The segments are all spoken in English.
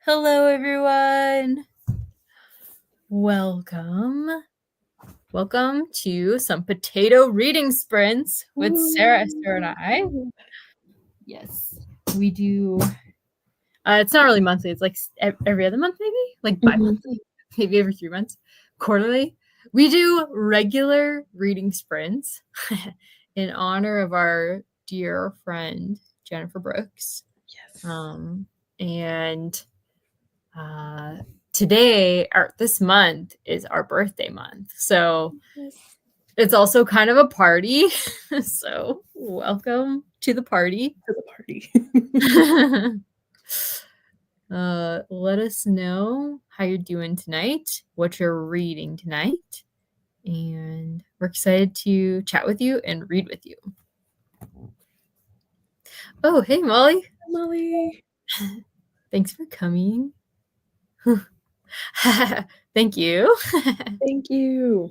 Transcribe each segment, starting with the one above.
Hello, everyone. Welcome to some potato reading sprints with Sarah-Esther and I. Yes, we do. It's not really monthly. It's like every other month, maybe like bi-monthly, maybe every 3 months, quarterly. We do regular reading sprints in honor of our dear friend Jennifer Brooks. Yes. And today, this month is our birthday month. So it's also kind of a party. So welcome to the party. Let us know how you're doing tonight, what you're reading tonight. And we're excited to chat with you and read with you. Oh, hey, Molly. Molly. Thanks for coming. Thank you. Thank you.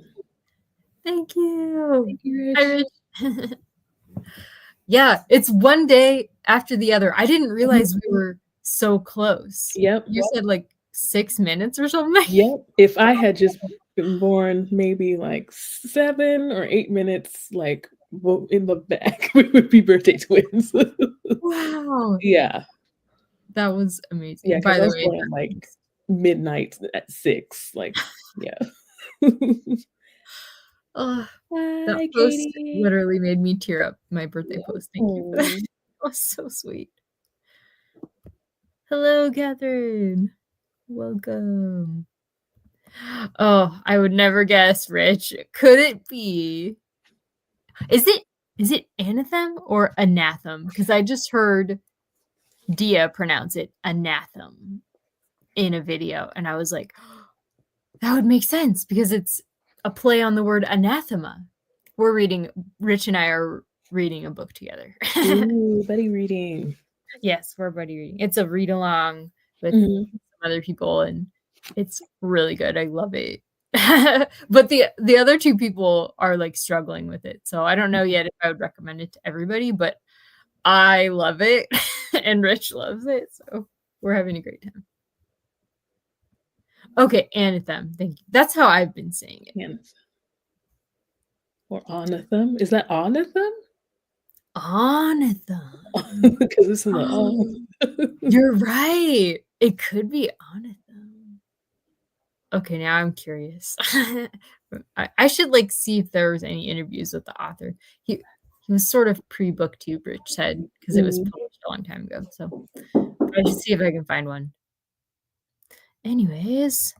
Thank you. Thank you, Rich. Hi, Rich. Yeah, it's one day after the other. I didn't realize we were so close. Yep. You said like 6 minutes or something? Yep. If I had just been born maybe like 7 or 8 minutes, like in the back, we would be birthday twins. Wow. Yeah. That was amazing. Yeah, By the I was way, born at like midnight at 6. Like, yeah. Oh, Hi, that post Katie. literally made me tear up. My birthday post. Thank you for that. It was so sweet. Hello, Catherine. Welcome. Oh, I would never guess, Rich. Could it be? Is it anathem or anathem? Because I just heard Dia pronounce it anathem in a video, and I was like, oh, that would make sense because it's a play on the word anathema. Rich and I are reading a book together. Ooh, buddy reading. Yes, we're buddy reading. It's a read along with some other people, and it's really good. I love it. But the other 2 people are like struggling with it. So I don't know yet if I would recommend it to everybody, but I love it and Rich loves it. So we're having a great time. Okay, anathem. Thank you. That's how I've been saying it. Anathem. Or anathem? Is that anathem? Anathem. Because it's in the You're right. It could be anathem. Okay, now I'm curious. I should like see if there was any interviews with the author. He was sort of pre-booktube, Rich said, because it was published a long time ago. So I should see if I can find one. Anyways,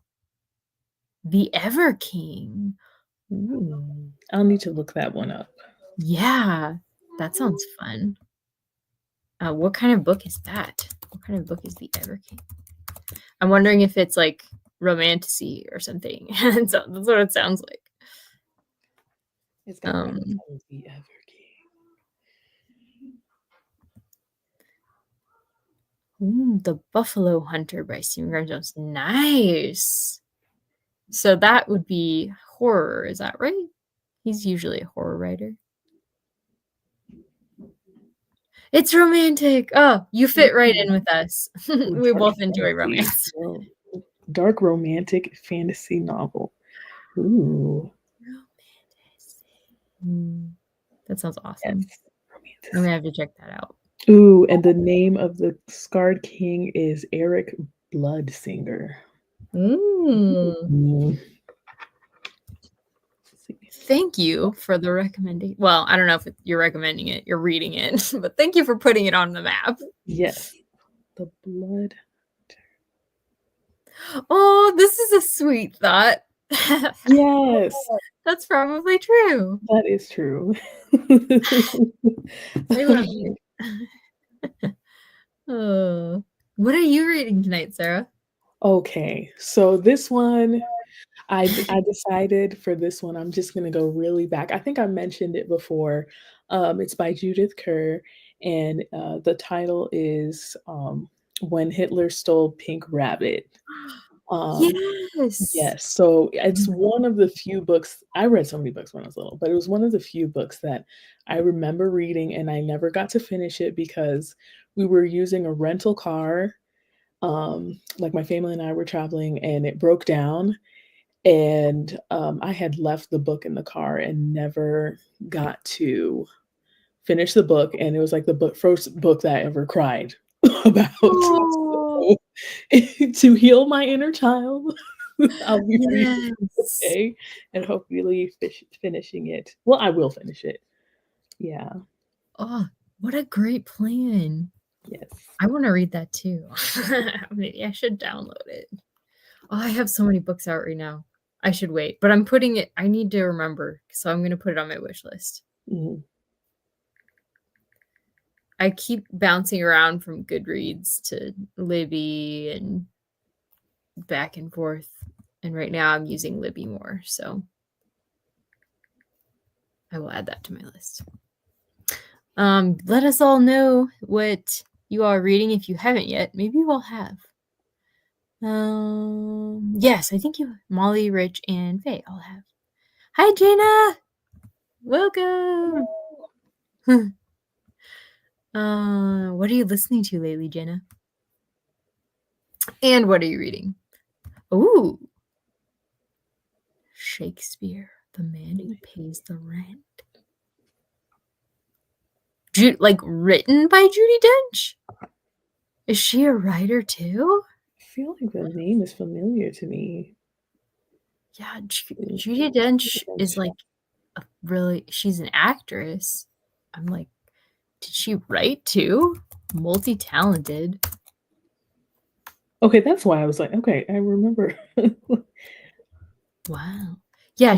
The Ever King. Ooh. I'll need to look that one up. Yeah, that sounds fun. What kind of book is that? What kind of book is The Ever King? I'm wondering if it's like romantasy or something. So that's what it sounds like. It's got The Ever King. The Buffalo Hunter by Stephen Graham Jones. Nice. So that would be horror, is that right? He's usually a horror writer. It's romantic. Oh, you fit right in with us. We both enjoy romance. Dark romantic fantasy novel. Ooh. That sounds awesome. Yes. I'm going to have to check that out. Ooh, and the name of the Scarred King is Eric Bloodsinger. Thank you for the recommendation. Well, I don't know if you're recommending it, you're reading it, but thank you for putting it on the map. Yes. The Blood. Oh, this is a sweet thought. Yes. That's probably true. That is true. I love you. Oh, what are you reading tonight, Sarah? Okay, so this one, I decided for this one, I'm just gonna go really back. I think I mentioned it before. It's by Judith Kerr, and the title is When Hitler Stole Pink Rabbit. Yes, so it's one of the few books. I read so many books when I was little, but it was one of the few books that I remember reading, and I never got to finish it because we were using a rental car Like my family and I were traveling and it broke down, and I had left the book in the car and never got to finish the book, and it was like the first book that I ever cried about. Oh, So, to heal my inner child, I'll be reading it yes. today and hopefully finishing it. Well, I will finish it. Yeah. Oh, what a great plan. Yes. I wanna read that too. Maybe I should download it. Oh, I have so many books out right now. I should wait, but I need to remember, so I'm gonna put it on my wish list. Mhm. I keep bouncing around from Goodreads to Libby and back and forth, and right now I'm using Libby more, so I will add that to my list. Let us all know what you are reading if you haven't yet. Maybe you all have. Yes, I think you, Molly, Rich, and Faye all have. Hi, Jaina. Welcome. What are you listening to lately, Jenna? And what are you reading? Ooh, Shakespeare, the man who pays the rent. Like written by Judi Dench? Is she a writer too? I feel like the name is familiar to me. Yeah, Judi Dench is like she's an actress. I'm like, did she write too? Multi-talented. Okay, that's why I was like, okay, I remember. Wow. Yeah,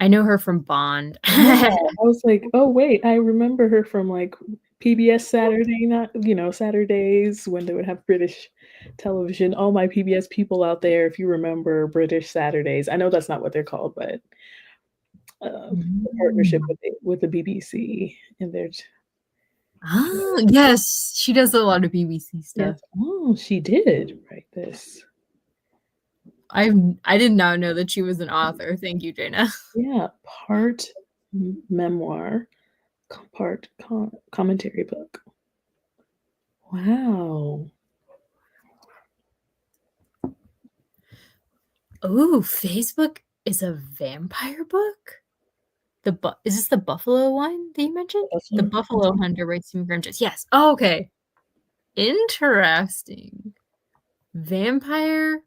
I know her from Bond. Yeah, I was like, "Oh, wait, I remember her from, like, PBS Saturday night, Saturdays when they would have British television. All my PBS people out there, if you remember British Saturdays. I know that's not what they're called, but, the partnership Mm. with the BBC, and they're Ah, yes, she does a lot of BBC stuff. yes. Oh, she did write this. I did not know that she was an author. Thank you, Jaina. Yeah, part memoir, part commentary book. Wow. Oh, Facebook is a vampire book? Is this the Buffalo one that you mentioned? The Buffalo Hunter by Stephen Graham. Yes. Oh, okay. Interesting. Vampire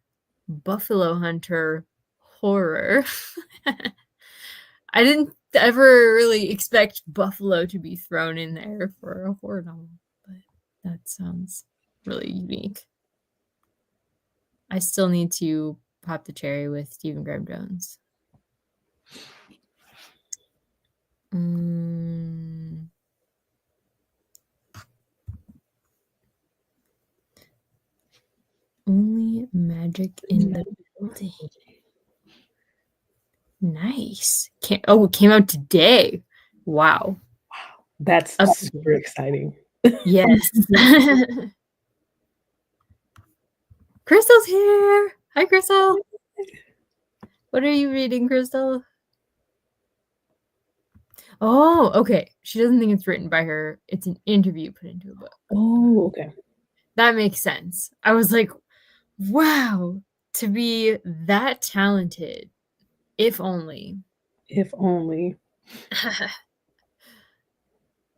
Buffalo Hunter horror. I didn't ever really expect buffalo to be thrown in there for a horror novel, but that sounds really unique. I still need to pop the cherry with Stephen Graham Jones. Only magic in the building. Nice. It came out today. Wow. That's super exciting. Yes. Crystal's here. Hi, Crystal. What are you reading, Crystal? Oh, okay. She doesn't think it's written by her. It's an interview put into a book. Oh, okay. That makes sense. I was like, wow, to be that talented. If only. If only.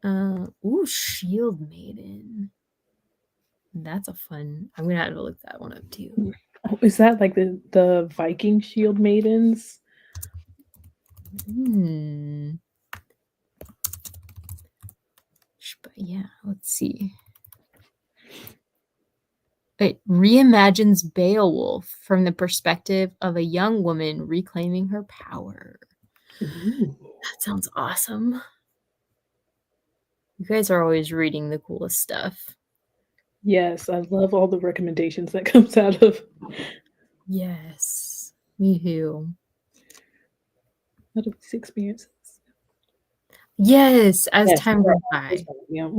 Ooh, Shield Maiden. That's a fun. I'm gonna have to look that one up too. Oh, is that like the Viking shield maidens? But yeah, let's see. It reimagines Beowulf from the perspective of a young woman reclaiming her power. Ooh. That sounds awesome. You guys are always reading the coolest stuff. Yes, I love all the recommendations that comes out of. Yes, me too. Out of these experiences. Yes, as time goes by. Yeah.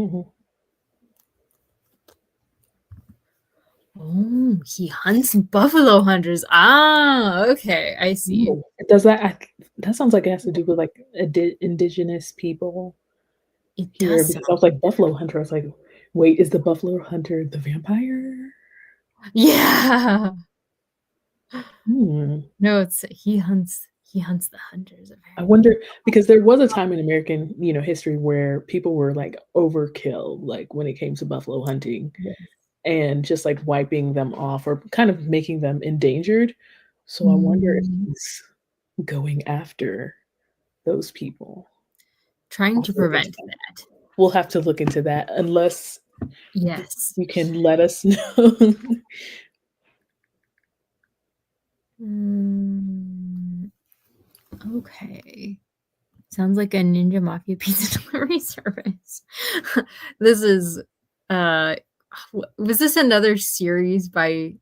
Oh, he hunts buffalo hunters. Ah, okay, I see. Ooh. Does that sounds like it has to do with like indigenous people It here does because I was like buffalo hunter. I was like, wait, is the buffalo hunter the vampire? Yeah. Hmm. No, it's he hunts the hunters, I apparently. wonder because there was a time in American, history where people were, like, overkill, like, when it came to buffalo hunting Yes. and just, like, wiping them off or kind of making them endangered. So I wonder if Mm, he's going after those people. trying I'll to look into prevent that. that. We'll have to look into that unless Yes. you can let us know. Mm, okay. Sounds like a Ninja Mafia pizza delivery service. This is, uh, was this another series by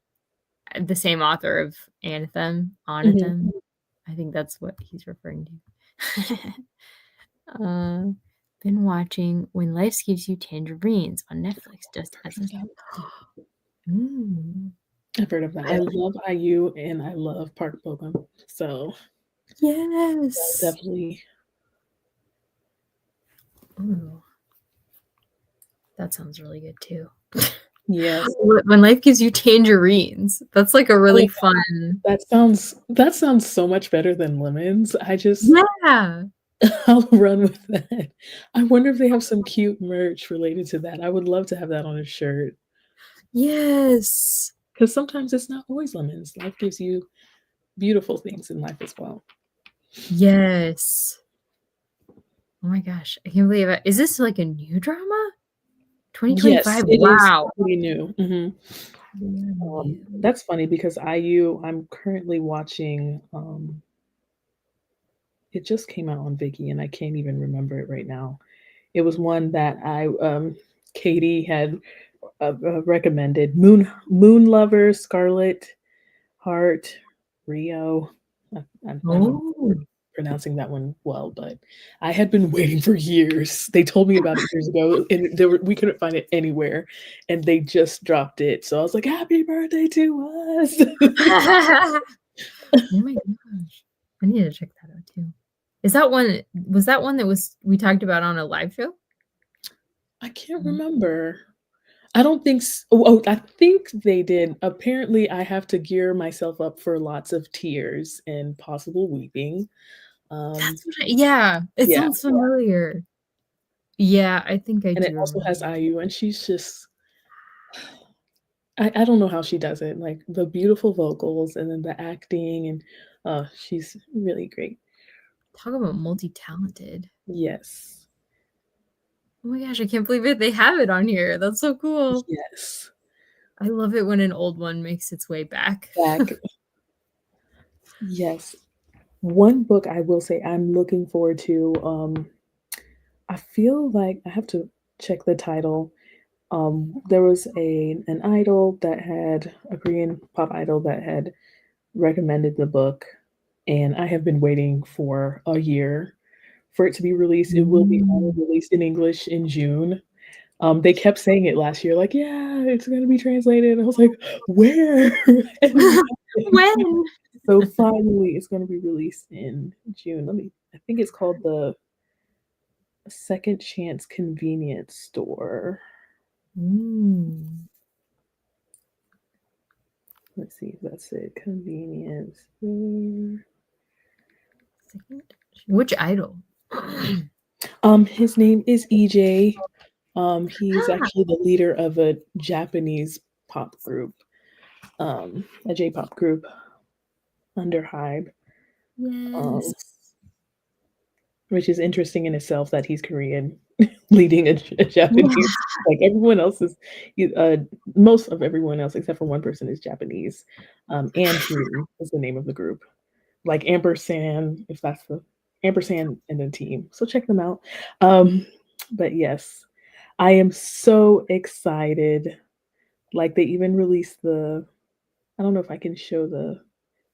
the same author of Anthem? Mhm. Onathem? I think that's what he's referring to. uh, been watching When Life Gives You Tangerines on Netflix just I've as heard a of that. Ooh. I've heard of that. I love IU and I love Park Bogum, so I'll Yes. definitely. Ooh, that sounds really good too. Yes. When Life Gives You Tangerines. That's like a Oh, really fun. that sounds so much better than lemons. Yeah. I'll run with that. I wonder if they have some cute merch related to that. I would love to have that on a shirt Yes. because sometimes it's not always lemons. Life gives you beautiful things in life as well. Yes. Oh my gosh. I can't believe it. Is this like a new drama? Yes, 2025. it is Wow. pretty new. Mhm. They are new. That's funny because IU, I'm currently watching, it just came out on Viki, and I can't even remember it right now. It was one that Katie had, recommended, Moon Lover, Scarlet Heart, Rio. I'm not Oh. pronouncing that one well, but I had been waiting for years. They told me about it years ago, and we couldn't find it anywhere, and they just dropped it. So I was like, "Happy birthday to us!" Oh my gosh. I need to check that out too. Is that one was that one that was we talked about on a live show? I can't Mm. remember. I don't think oh, I think they did. Apparently, I have to gear myself up for lots of tears and possible weeping. Um, That's what yeah, it yeah, sounds familiar. Yeah, I think I and it do also has remember. IU, and she's just I don't know how she does it, like, the beautiful vocals and then the acting and, she's really great. Talk about multi-talented. Yes. Oh my gosh, I can't believe it. They have it on here. That's so cool. Yes. I love it when an old one makes its way back. Back yes. One book I will say I'm looking forward to, I feel like I have to check the title. There was an idol that had a Korean pop idol that had recommended the book, and I have been waiting for a year for it to be released. It will be finally Mm. released in English in June. They kept saying it last year, like, "Yeah, it's gonna be translated." I was like, "Where?" And nothing. When? So finally, it's gonna be released in June. I think it's called the Second Chance Convenience Store. Mm. Let's see if that's it. Convenience store. Second which idol? His name is EJ. He's Ah, actually the leader of a Japanese pop group, a J-pop group under Hybe. Um, yes. which is interesting in itself that he's Korean, leading a Yeah. Japanese. Like everyone else is, most of everyone else except for one person is Japanese. And Team is the name of the group. Like ampersand, if that's the ampersand and then team. So check them out. Um, but yes, I am so excited. Like they even released the. I don't know if I can show the.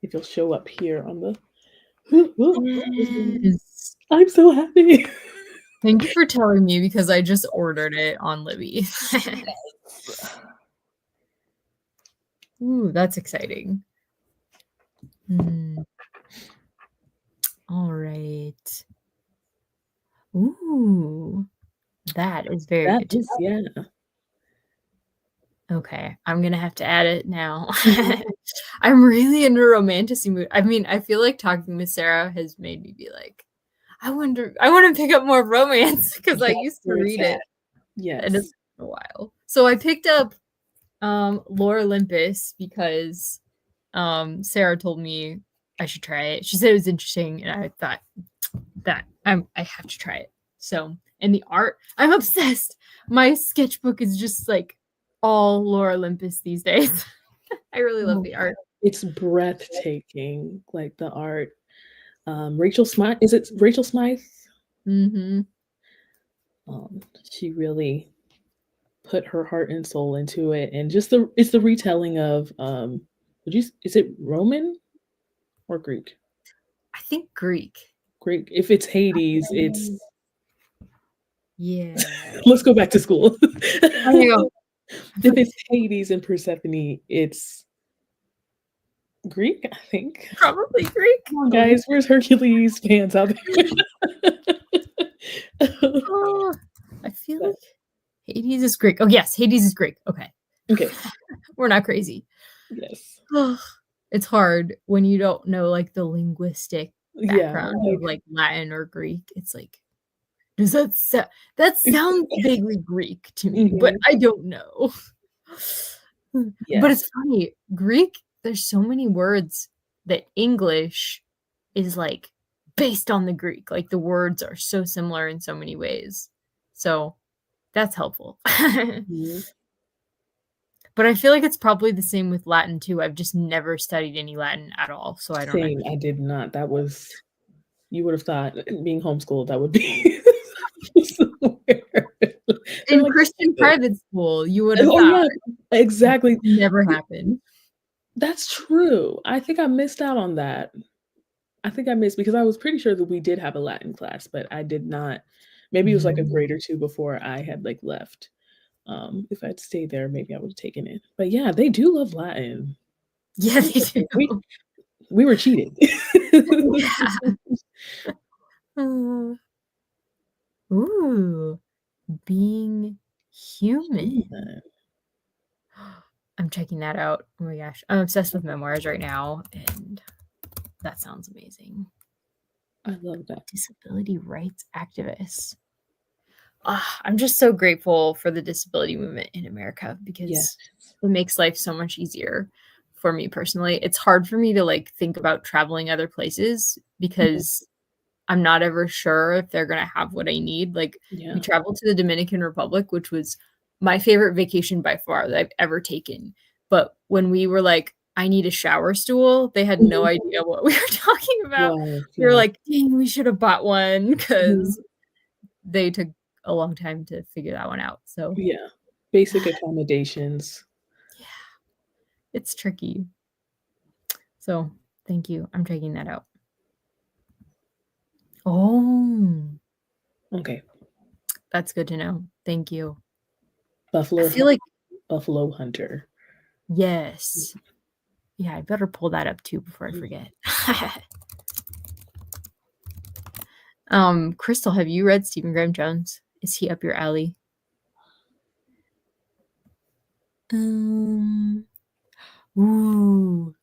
If it'll show up here on the. Yes. I'm so happy. Thank you for telling me because I just ordered it on Libby. Ooh, that's exciting. Mm, all right. Ooh, that is very That good to is, yeah. Okay, I'm gonna have to add it now. Mhm. I'm really in a romanticy mood. I mean, I feel like talking with Sarah has made me be like, I wanna pick up more romance because I That's used to where it's read at. it, and it's Yes. been a while. So I picked up, Lore Olympus because, Sarah told me I should try it. She said it was interesting, and I thought that I have to try it. So, and the art, I'm obsessed. My sketchbook is just like all Lore Olympus these days. I really love Oh, the art. it's breathtaking, like, the art. Rachel Smythe, is it Rachel Smythe? Mhm. She really put her heart and soul into it, and just it's the retelling of, would you is it Roman or Greek? I think Greek. Greek. If it's Hades, it's Mm. Yeah. let's go back to school. I know. If it's Hades and Persephone, it's Greek, I think. Probably Greek. Come on, guys, where's Hercules fans out there? Oh, I feel But like Hades is Greek. Oh, yes, Hades is Greek. Okay. okay, We're not crazy. yes. Ugh, it's hard when you don't know, like, the linguistic Yeah, background of, like like, Latin or Greek. It's like, does that sounds vaguely Greek to me, but mhm, I don't know. But yes. it's funny, Greek, there's so many words that English is, like, based on the Greek, like, the words are so similar in so many ways. So, that's helpful. Mhm. But I feel like it's probably the same with Latin too. I've just never studied any Latin at all, so I don't Same, I understand. did not. That was you would have thought being homeschooled, that would be somewhere. They're In like, Christian "Eh" private school, you would have oh, thought yeah, exactly. never happened. That's true. I think I missed out on that. I think I missed because I was pretty sure that we did have a Latin class, but I did not. Maybe it was like a Mm. grade or 2 before I had, like, left. If I'd stayed there, maybe I would have taken it. But yeah, they do love Latin. Yeah, they Interesting. do. We were cheated. Yeah. Uh, ooh, being human. Human. I'm checking that out. Oh my gosh. I'm obsessed with memoirs right now, and that sounds amazing. I love that. Disability rights activists. Ah, I'm just so grateful for the disability movement in America Yeah. because it makes life so much easier for me personally. It's hard for me to like think about traveling other places Mhm. because I'm not ever sure if they're gonna have what I need. Like we Yeah. traveled to the Dominican Republic, which was my favorite vacation by far that I've ever taken. But when we were like, I need a shower stool, they had no Mhm. idea what we were talking about. Wow, We were yeah. like, dang, we should have bought one Mhm. because they took a long time to figure that one out, so Yeah. Basic accommodations. yeah, it's tricky. So, thank you, I'm checking that out. Oh, Okay. that's good to know, thank you. I Buffalo feel Hun like Buffalo Hunter. yes. Yeah, I better pull that up too before I Mhm. forget. Crystal, have you read Stephen Graham Jones? Is he up your alley? Um, ooh,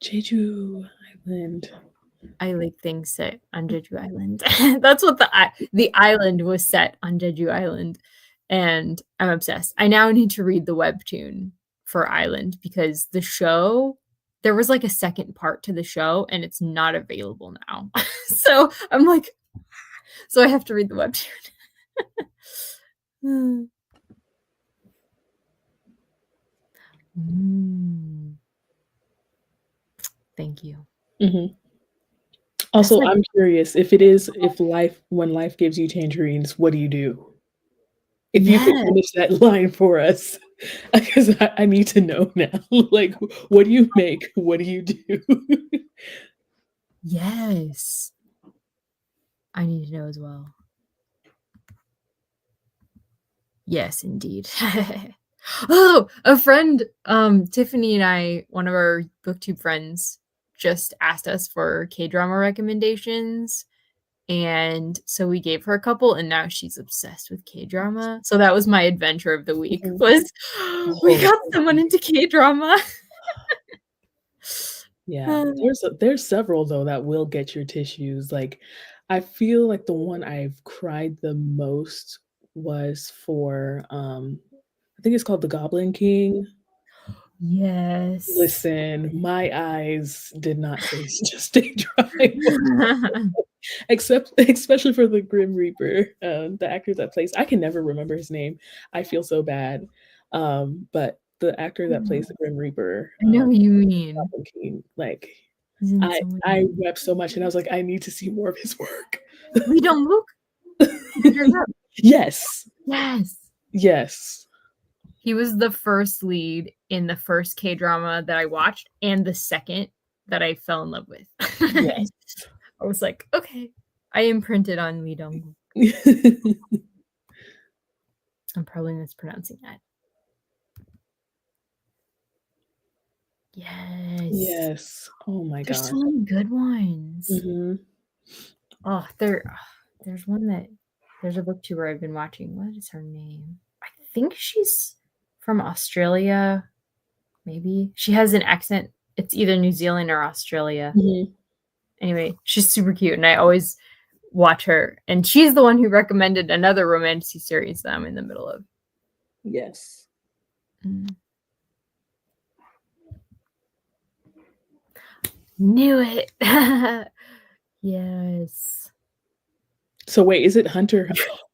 Jeju Island. I like things set on Jeju Island. That's what the island was set on Jeju Island, and I'm obsessed. I now need to read the webtoon for Island because the show there was like a second part to the show and it's not available now. So I'm like, so I have to read the webtoon. Mm, thank you. Mhm. That's Also, like I'm curious if life when life gives you tangerines, what do you do? If you could yeah, finish that line for us, because I need to know now. Like, what do you make? What do you do? yes. I need to know as well. Yes, indeed. Oh, a friend, Tiffany and I, one of our booktube friends, just asked us for K-drama recommendations, And so we gave her a couple, and now she's obsessed with K-drama. So that was my adventure of the week Mhm. was we Oh, got someone into K-drama. yeah. There's several though that will get your tissues. Like, I feel like the one I've cried the most was for, I think it's called The Goblin King. Yes. Listen, my eyes did not say stay dry, except especially for the Grim Reaper, the actor that plays I can never remember his name. I feel so bad. But the actor that plays the Grim Reaper, I know who you mean. Stephen King, like, He's in I so many I movies. wept so much, and I was like, "I need to see more of his work." Lee Dong-wook? Hunter x Hunter. Yes. Yes. Yes. He was the first lead in the first K-drama that I watched and the second that I fell in love with. Yes. I was like, "Okay." I imprinted on Lee Dong-wook. I'm probably mispronouncing that. Yes. Yes. Oh my There's gosh. so many good ones. Mhm. Oh, there's one that there's a booktuber I've been watching. What is her name? I think she's from Australia, maybe. She has an accent. It's either New Zealand or Australia. Mhm. Anyway, she's super cute, and I always watch her. And she's the one who recommended another romantic series that I'm in the middle of. Yes. Mm. Knew it. Yes. So wait, is it Hunter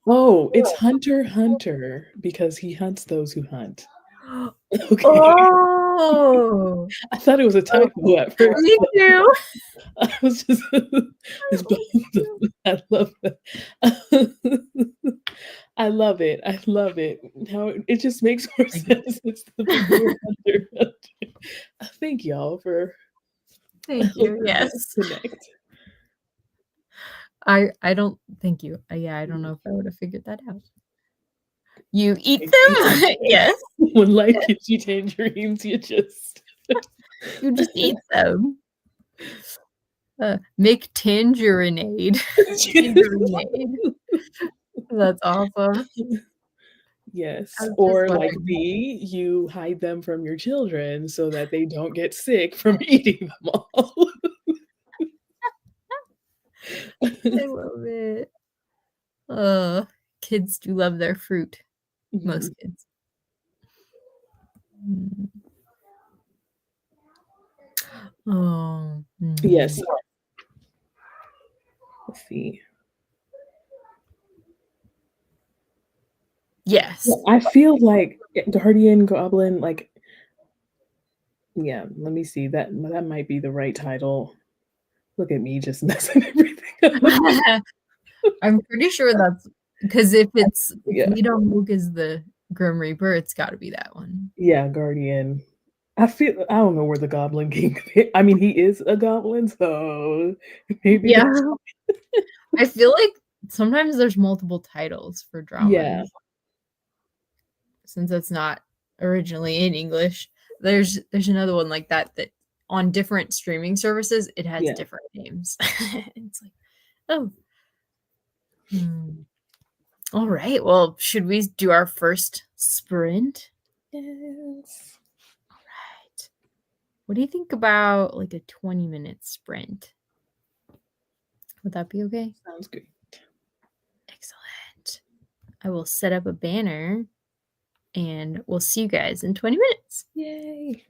Oh, it's Hunter Hunter because he hunts those who hunt. Okay. Oh. I thought it was a typo at first, Me but too. I was just it's both Me of too. them. I love it. I love it. I love it. How it just makes more I get sense. It's the people Hunter Hunter. Thank y'all for Thank you. helping us Yes. connect. I don't thank you. Yeah, I don't know if I would have figured that out. You eat Like, them? Yes. when life gives you tangerines, you just You just eat them. Make tangerinade. Tangerinade. That's awesome. I Yes, was just or like wondering. B, you hide them from your children so that they don't get sick from eating them all. I love it. Uh, Kids do love their fruit. Mhm. Most kids. Mm. Oh, Yes, mhm. let's see. Yeah, Yes. I feel like Guardian Goblin, like yeah, let me see, that might be the right title. Look at me just messing everything up. I'm pretty sure that's because if Yeah, Lee Dong-wook is the Grim Reaper, it's gotta be that one. yeah, Guardian. I don't know where the Goblin King I mean, he is a goblin, so maybe Yeah. that's I feel like sometimes there's multiple titles for yeah, dramas since it's not originally in English. There's another one like that that on different streaming services, it has yeah. different names. It's like, "Oh, hmm. Alright, well, should we do our first sprint?" Yes. Alright. What do you think about, like, a 20-minute sprint? Would that be okay? Sounds good. Excellent. I will set up a banner, and we'll see you guys in 20 minutes. Yay.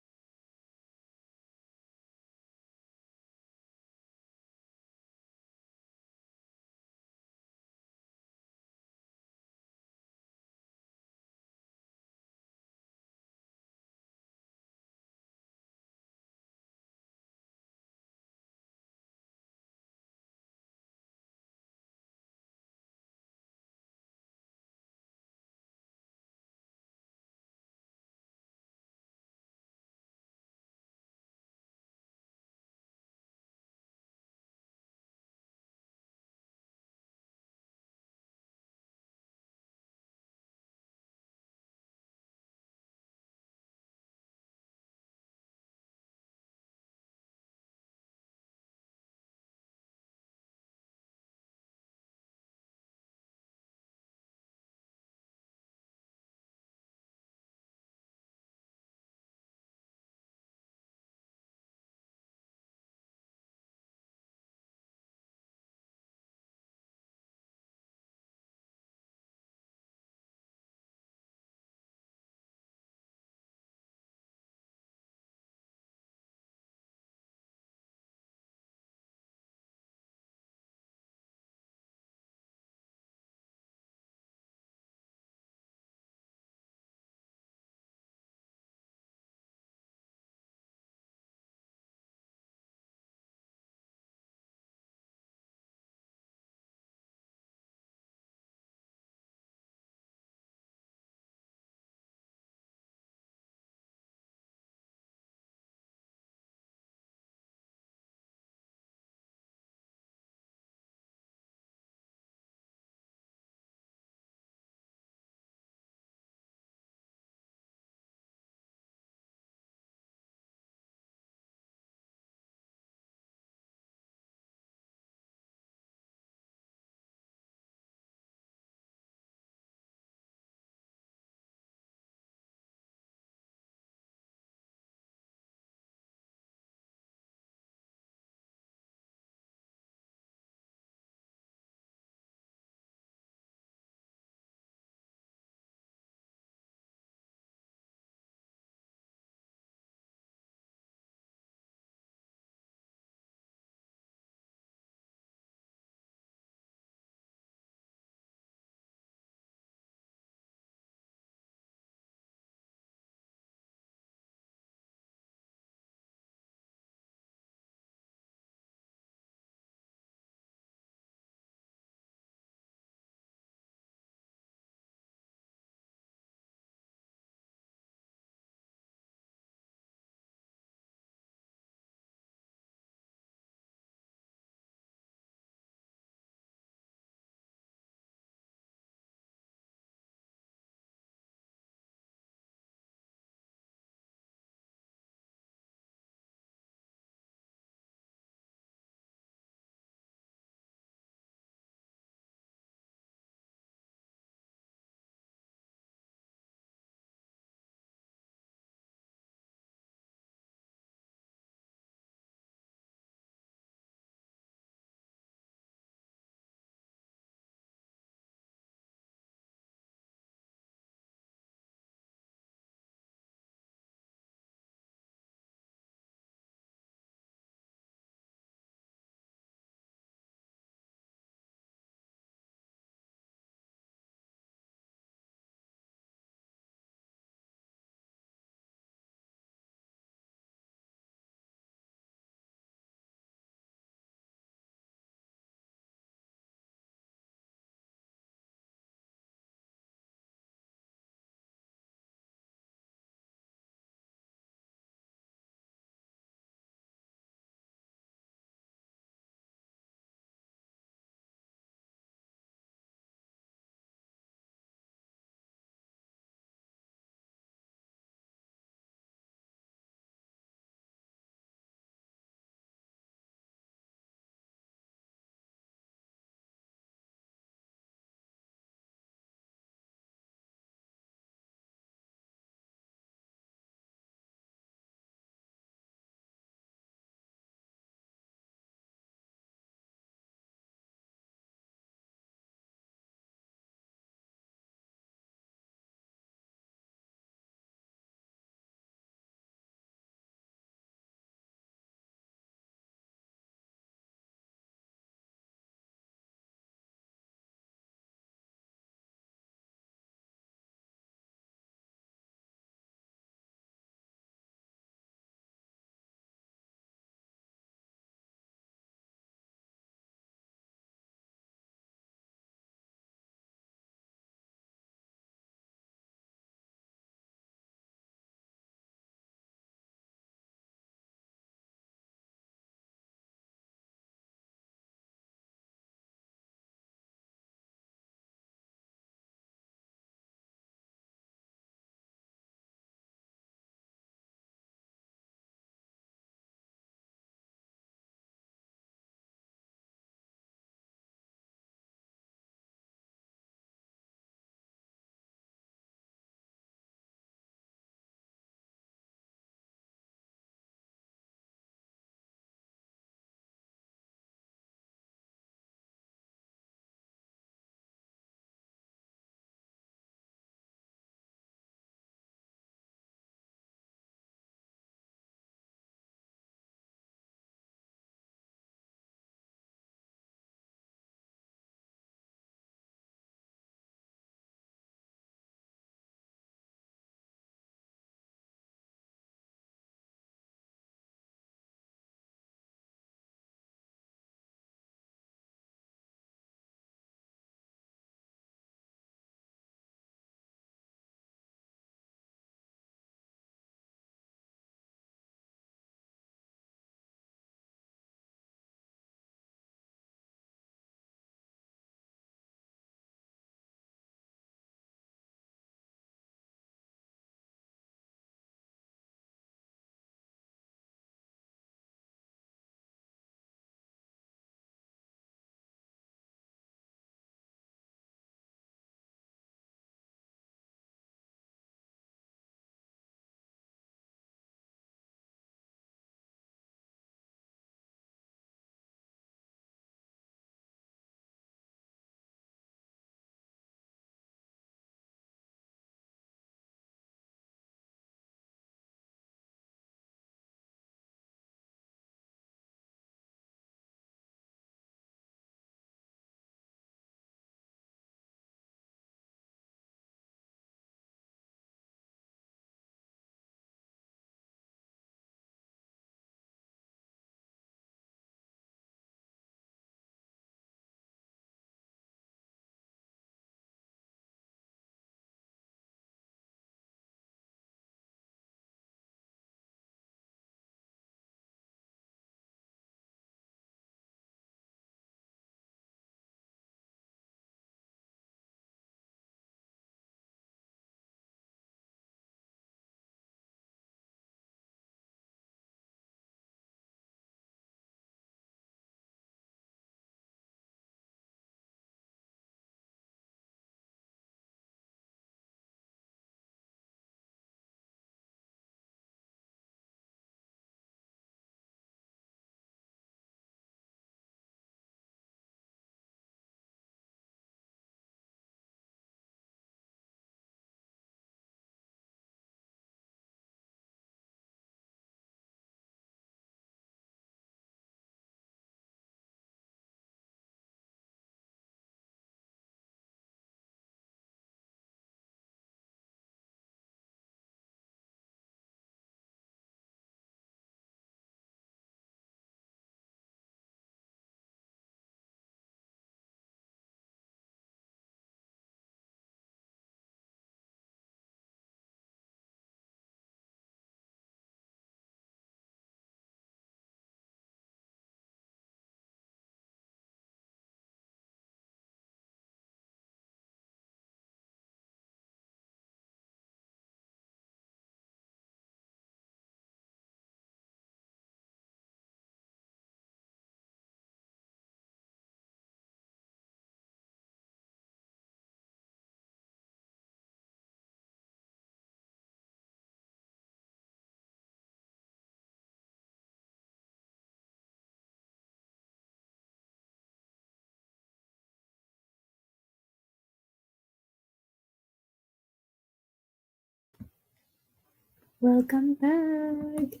Welcome back.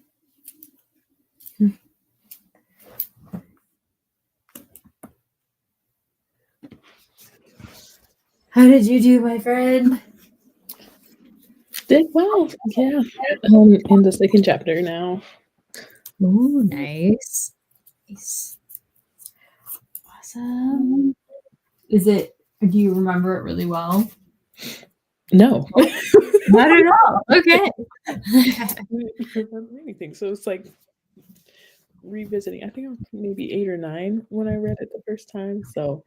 How did you do, my friend? Did well, yeah. In the second chapter now. Ooh, nice. Nice. Awesome. Is it, do you remember it really well? No. Not at all. Okay. I don't remember anything. So it's like revisiting. I think I'm maybe 8 or 9 when I read it the first time. So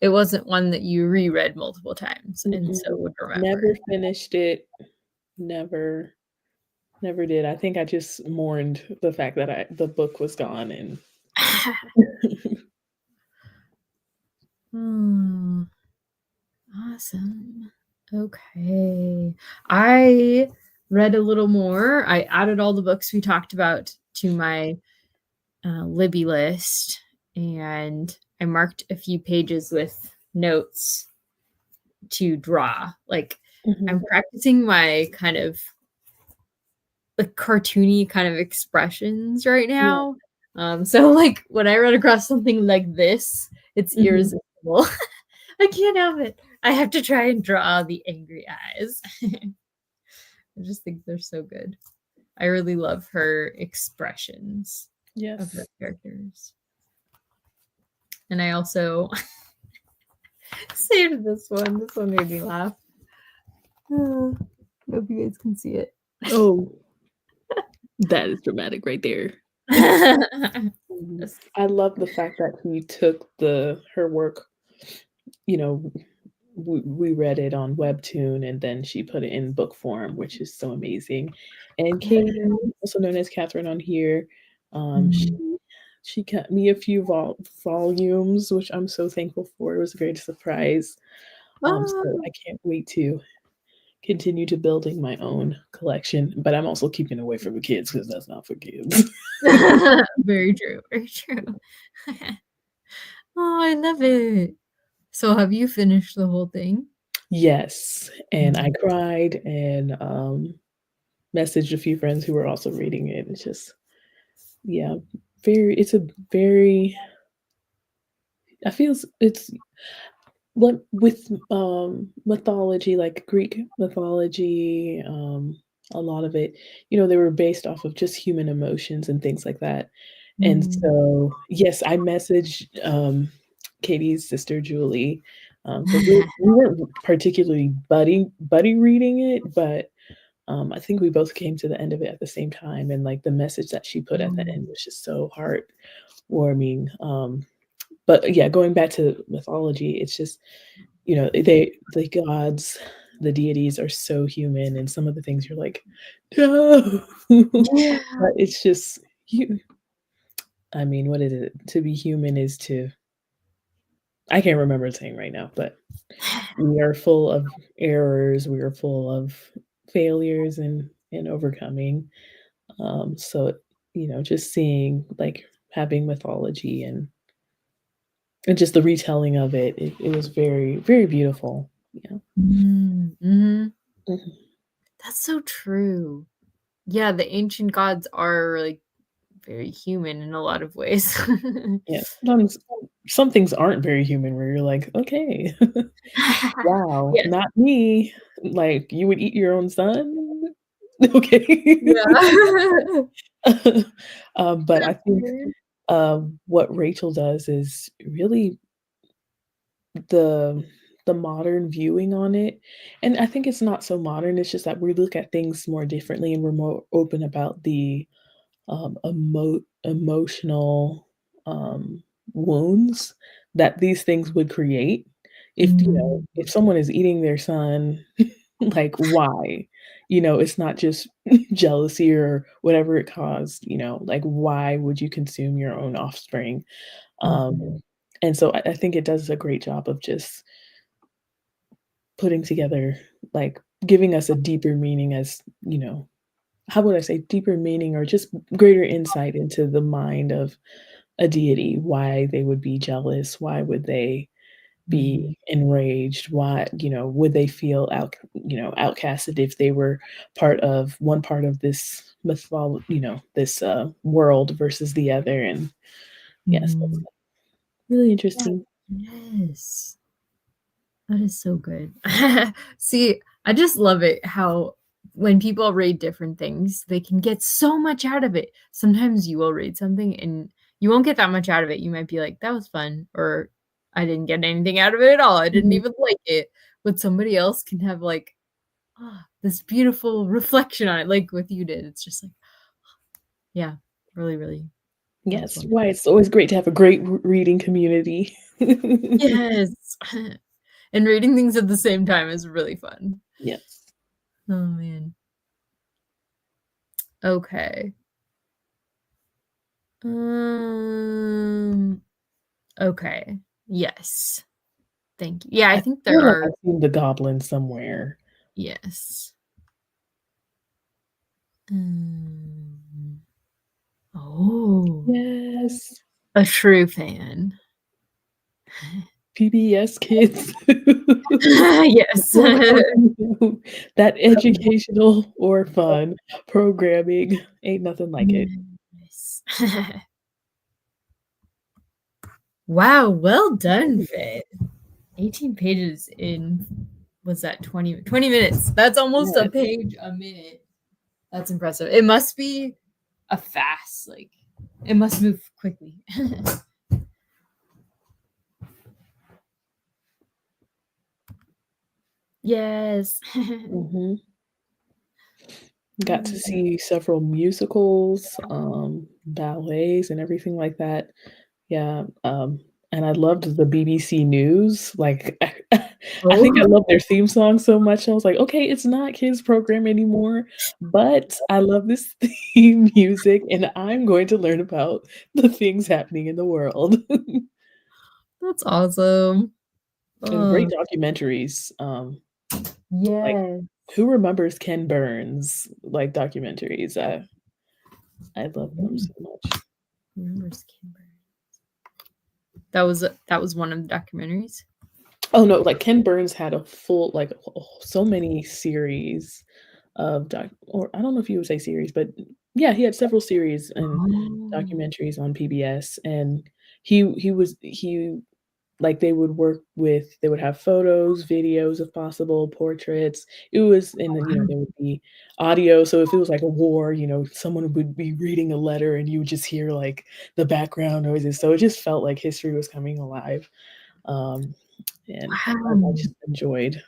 It wasn't one that you reread multiple times and so would remember. Never finished it. Never did. I think I just mourned the fact that the book was gone and Awesome. Okay. I read a little more. I added all the books we talked about to my Libby list, and I marked a few pages with notes to draw. Like I'm practicing my kind of like cartoony kind of expressions right now. So like when I run across something like this, it's irresistible. I can't help it. I have to try and draw the angry eyes. I just think they're so good. I really love her expressions of her characters. And I also saved this one. This one made me laugh. Hope you guys can see it. Oh, that is dramatic right there. I love the fact that he took her work, you know, we read it on Webtoon and then she put it in book form, which is so amazing. And Katie, also known as Catherine on here, she got me a few volumes, which I'm so thankful for. It was a great surprise. So I can't wait to continue to building my own collection, but I'm also keeping away from the kids because that's not for kids. Very true. Very true. Oh, I love it. So have you finished the whole thing? Yes, and I cried and messaged a few friends who were also reading it. It's just, yeah, it's a very, I feel it's what with mythology, like Greek mythology, a lot of it, they were based off of just human emotions and things like that. And so, yes, I messaged Katie's sister Julie because we weren't particularly buddy reading it, but I think we both came to the end of it at the same time, and like the message that she put at the end was just so heartwarming. But yeah, going back to mythology, it's just the gods, the deities are so human, and some of the things you're like, no, but it's just you. I mean, what is it? To be human is to. I can't remember the saying right now, but we are full of errors. We are full of failures and overcoming. So just seeing like having mythology and just the retelling of it, it was very, very beautiful. Yeah. That's so true. Yeah, the ancient gods are like very human in a lot of ways. Yeah. Sometimes some things aren't very human where you're like, okay, wow, Yes. not me. Like you would eat your own son. Okay. Yeah. But I think what Rachel does is really the modern viewing on it, and I think it's not so modern, it's just that we look at things more differently and we're more open about the, emotional, wounds that these things would create. If someone is eating their son, like, why? It's not just jealousy or whatever it caused, like, why would you consume your own offspring? And so I think it does a great job of just putting together, like, giving us a deeper meaning as, how would I say deeper meaning or just greater insight into the mind of a deity, why they would be jealous, why would they be enraged, why, would they feel outcasted if they were one part of this this world versus the other. And yes, that's Mhm. really Yeah. interesting. Yes. That is so good. See, I just love it how when people read different things, they can get so much out of it. Sometimes you will read something and you won't get that much out of it. You might be like, "That was fun," or "I didn't get anything out of it at all. I didn't Mhm. even like it." But somebody else can have, like, this beautiful reflection on it, like what you did. It's just like, yeah, really, really, that was Yes, wonderful. why it's always great to have a great reading community. Yes. And reading things at the same time is really fun. Yes. Oh, man. Okay. Um, okay. Yes. Thank you. Yeah, I I think there feel like are. I've seen the goblin somewhere. Yes. Mm. Oh, Yes. a true fan. PBS Kids. Yes. What have you that educational or fun programming, ain't nothing like it. Yes. Wow, well done, Fit. 18 pages in, was that 20 minutes? That's almost a Yes. page a minute. That's impressive. It must be a fast, like, it must move quickly. Yes. Mhm. Got to Mm. see several musicals, ballets, and everything like that. Yeah, and I loved the BBC News, like, I think I Oh, love their theme song so much, I was like, "Okay, it's not kids program anymore, but I love this theme music, and I'm going to learn about the things happening in the world." that's awesome. And great Oh, documentaries, like, yes. who remembers Ken Burns, like, documentaries? I love them so much. Remembers Kimber. That was one of the documentaries. Oh, no, like, Ken Burns had a full like, so many series of or I don't know if you would say series, but yeah, he had several series and Oh, documentaries on PBS, and he like, they would have photos, videos if possible, portraits. It was and then, wow. there would be audio, so if it was like a war, someone would be reading a letter and you would just hear, like, the background noises, so it just felt like history was coming alive. Um, and I Wow. just enjoyed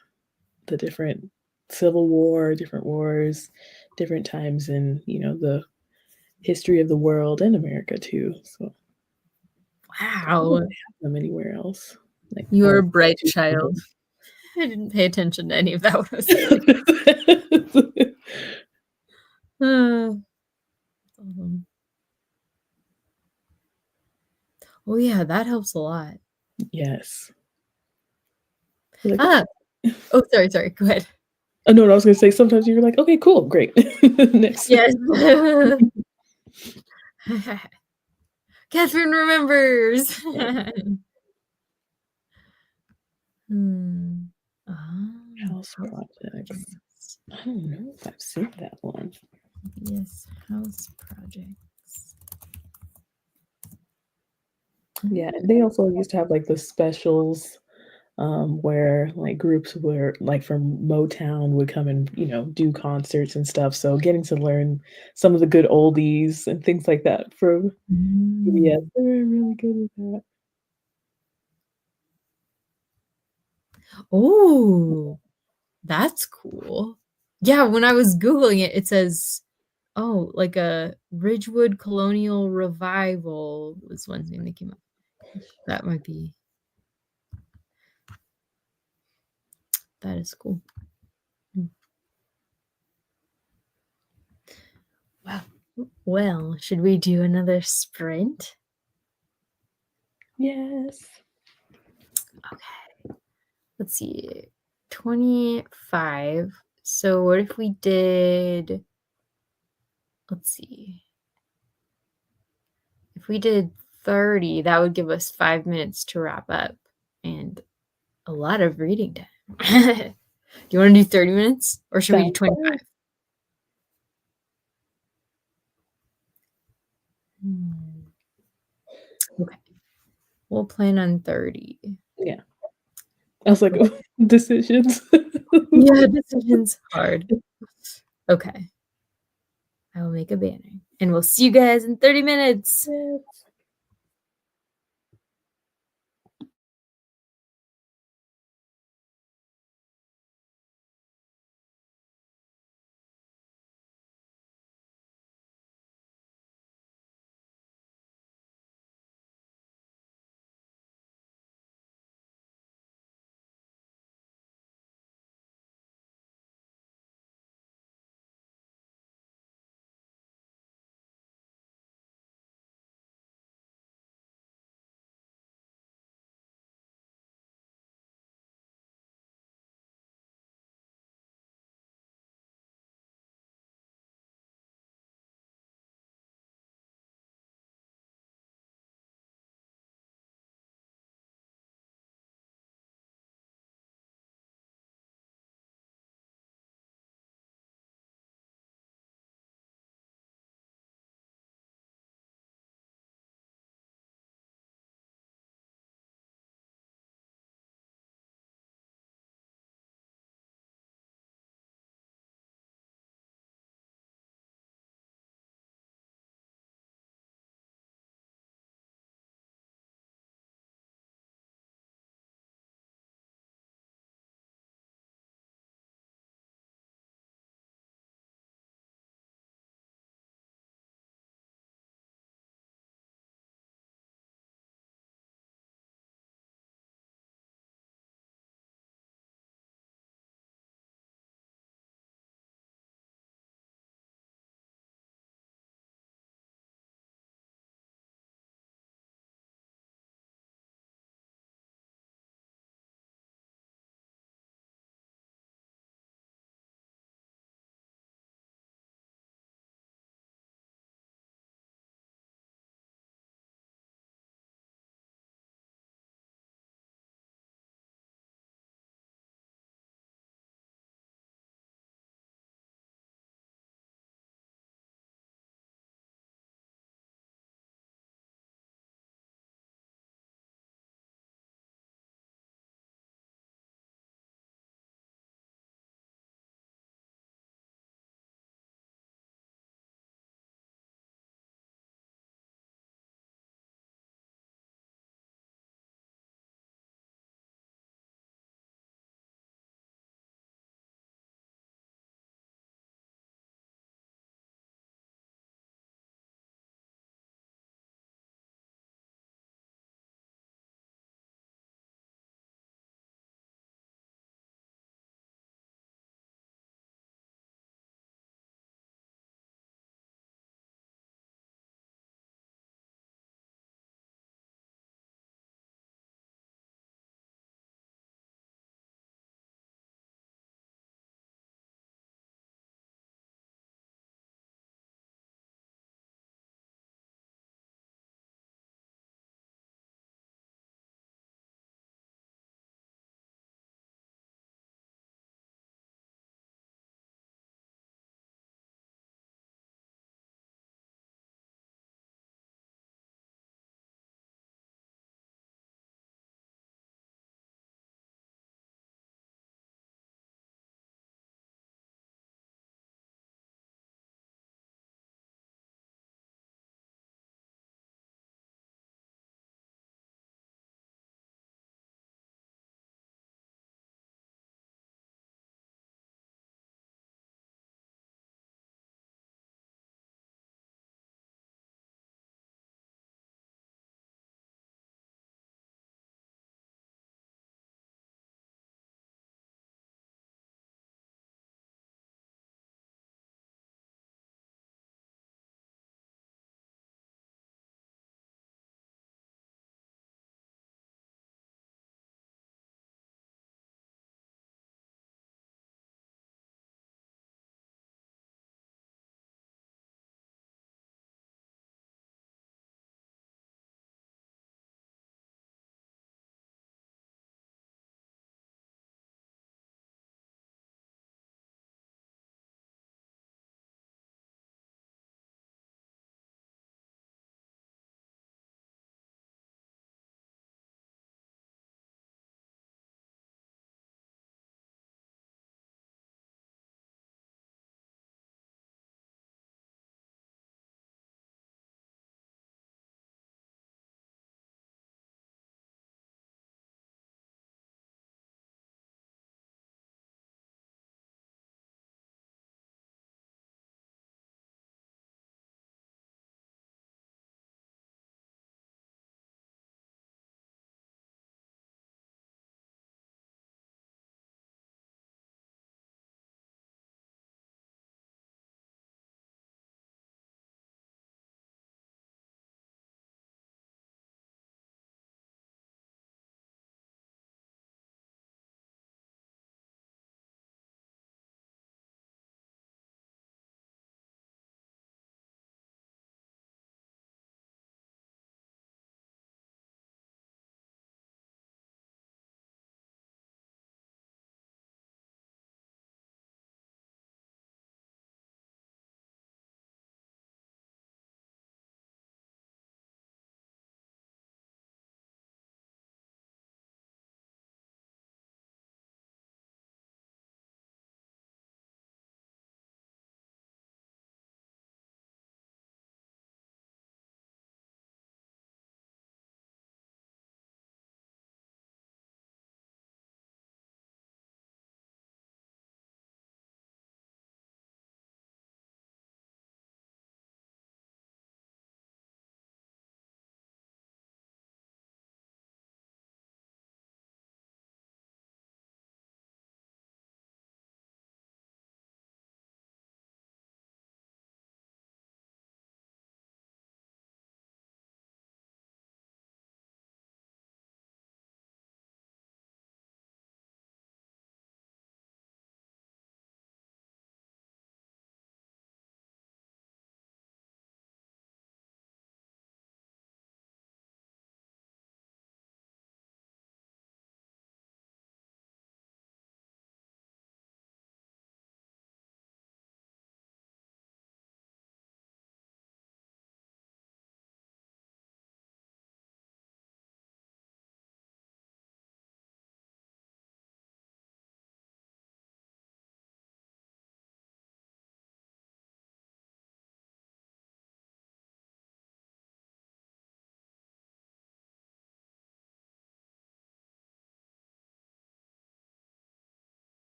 the different Civil War, different wars, different times in, the history of the world and America too. So I don't think Wow. they have them anywhere else. Like, You're a not bright too child. common. I didn't pay attention to any of that when I was a kid. Uh, oh yeah, that helps a lot. Yes. Like, Ah, oh, sorry, go ahead. oh, no, I was gonna say sometimes you're like, "Okay, cool, great." Next. Yes. Catherine remembers. Yes. Hmm. Ah, House house projects. projects. I don't know if I've seen that one. Yes, house projects. Yeah, and they also used to have, like, the specials, where, like, groups were like, from Motown would come and, do concerts and stuff, so getting to learn some of the good oldies and things like that from PBS, Mm. they were really good with that. Oh, that's cool. Yeah, when I was Googling it, it says, oh, like a Ridgewood Colonial Revival was one thing that came up. That might be, that is cool. Mm. Wow. Well, should we do another sprint? Yes. Okay. Let's see. 25. So what if we did, let's see. If we did 30, that would give us 5 minutes to wrap up and a lot of reading time. Do you wanna do 30 minutes, or should we do Sounds 25? good. Hmm, okay. We'll plan on 30. Yeah. I was like, Okay. decisions. Yeah, decision's hard. Okay. I will make a banner, and we'll see you guys in 30 minutes. Yes.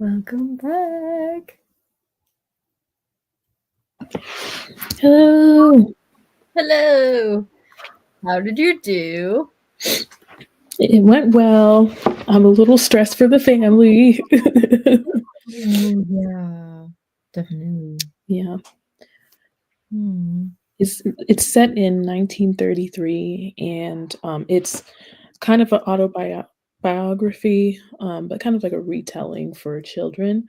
Welcome back. Hello. Hello. How did you do? It went well. I'm a little stressed for the family. Oh, yeah, definitely. Yeah. Hmm. It's set in 1933, and it's kind of an autobiography, but kind of like a retelling for children.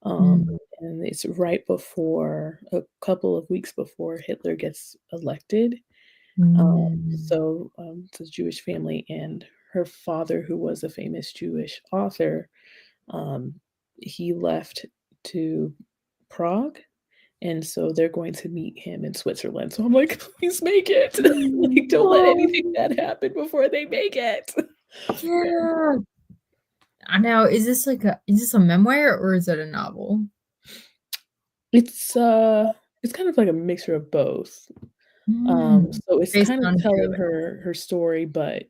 Um, Mm, and it's right before a couple of weeks before Hitler gets elected. mm, So it's a Jewish family, and her father, who was a famous Jewish author, um, he left to Prague, and so they're going to meet him in Switzerland. So I'm like, please make it. Like, don't let anything oh, bad happen before they make it. Yeah. yeah. Now, is this a memoir or is it a novel? It's uh it's kind of like a mixture of both. Mm, So it's based kind of on true telling events. her story, but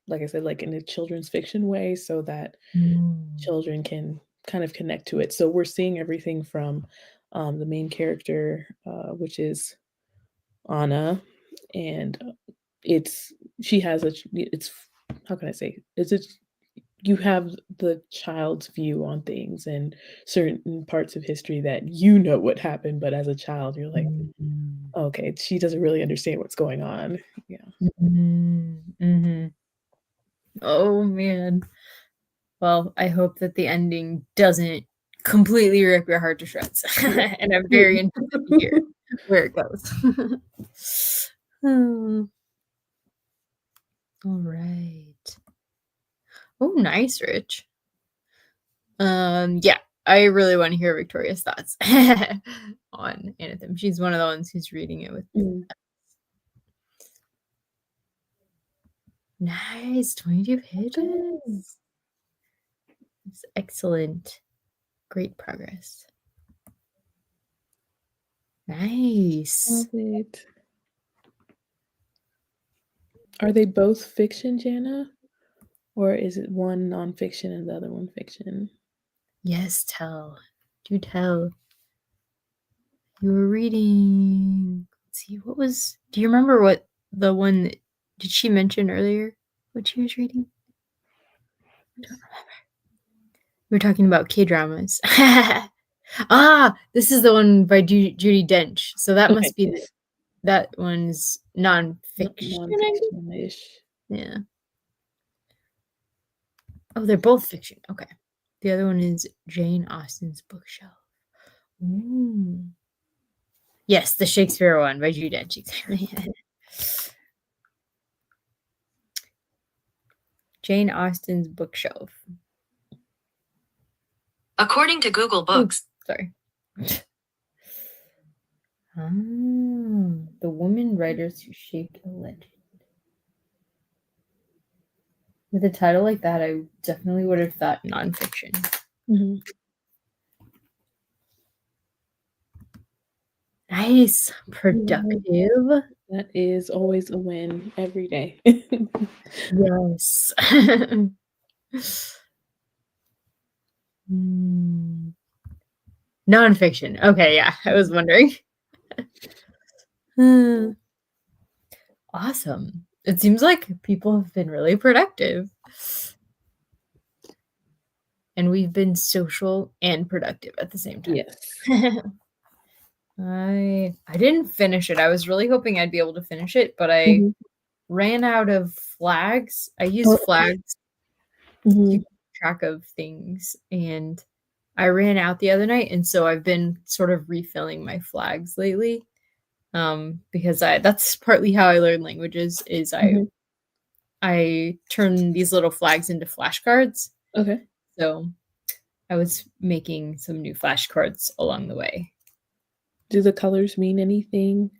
like I said, like in a children's fiction way, so that Mm, children can kind of connect to it. So we're seeing everything from the main character, which is Anna, and it's she has it's how can I say? Is it you have the child's view on things and certain parts of history that you know what happened, but as a child, you're like, mm, okay, she doesn't really understand what's going on. Yeah. mhm. Oh man. Well, I hope that the ending doesn't completely rip your heart to shreds. Yeah. And I'm very interested to hear where it goes. Hmm, all right. Oh, nice, Rich. Yeah, I really want to hear Victoria's thoughts on Anathem. She's one of the ones who's reading it with. Mm, Nice, 22 okay. pages. It's excellent. Great progress. Nice. Love it. Are they both fiction, Jana? Or is it one nonfiction and the other one fiction? Yes, tell. Do tell. You were reading. Let's see, what was. Do you remember what the one. Did she mention earlier what she was reading? We were talking about K dramas. This is the one by Judy Dench. So that Okay, must be yes. that one's nonfiction. Nonfiction-ish. Yeah. Oh, they're both fiction. Okay. The other one is Jane Austen's Bookshelf. Ooh. Yes, the Shakespeare one by Judy Dench. Exactly. Jane Austen's Bookshelf. According to Google Books. Sorry. The women writers who shaped a legend. With a title like that, I definitely would have thought nonfiction. Mhm. Nice. Yeah, Productive. that is always a win every day. Yes. Hmm. Nonfiction. Okay, yeah. I was wondering. Hmm. Awesome. It seems like people have been really productive. And we've been social and productive at the same time. Yes. I didn't finish it. I was really hoping I'd be able to finish it, but I Mhm. ran out of flags. I use Oh, okay. flags to Mhm. keep track of things, and I ran out the other night, and so I've been sort of refilling my flags lately. Because that's partly how I learn languages is Mhm. I turn these little flags into flashcards. Okay. So I was making some new flashcards along the way. Do the colors mean anything?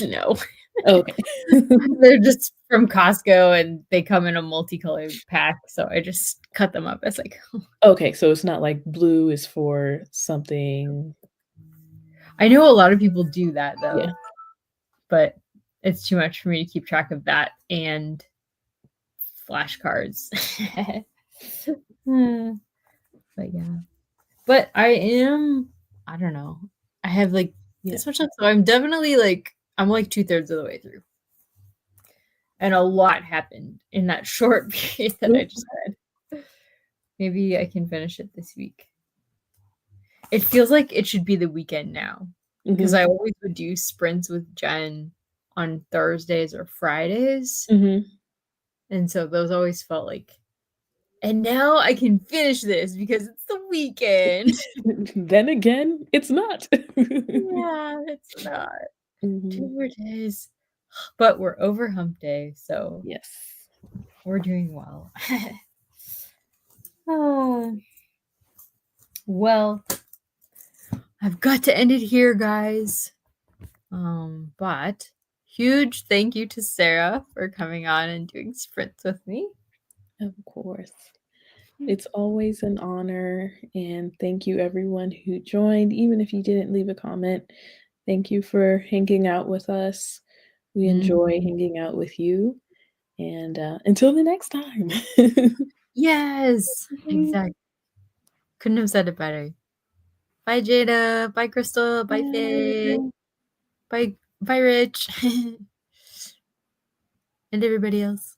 No. Oh, okay. They're just from Costco and they come in a multicolored pack, so I just cut them up as like Okay, so it's not like blue is for something. I know a lot of people do that Yeah. though, but it's too much for me to keep track of that and flashcards. Hmm. But yeah. But I don't know. I have like this much left, so I'm definitely like I'm like 2/3 of the way through. And a lot happened in that short period that I just read. Maybe I can finish it this week. It feels like it should be the weekend now because I always would do sprints with Jen on Thursdays or Fridays. And so those always felt like, and now I can finish this because it's the weekend. Then again, it's not. Yeah, it's not. 2 more days. But we're over hump day, so Yes. we're doing well. Well, I've got to end it here, guys. But huge thank you to Sarah for coming on and doing sprints with me. Of course. It's always an honor, and thank you everyone who joined, even if you didn't leave a comment. Thank you for hanging out with us. We enjoy hanging out with you, and until the next time. Yes, exactly. Couldn't have said it better. Bye, Jada. Bye, Crystal. Bye, Faye. Bye, Rich. And everybody else.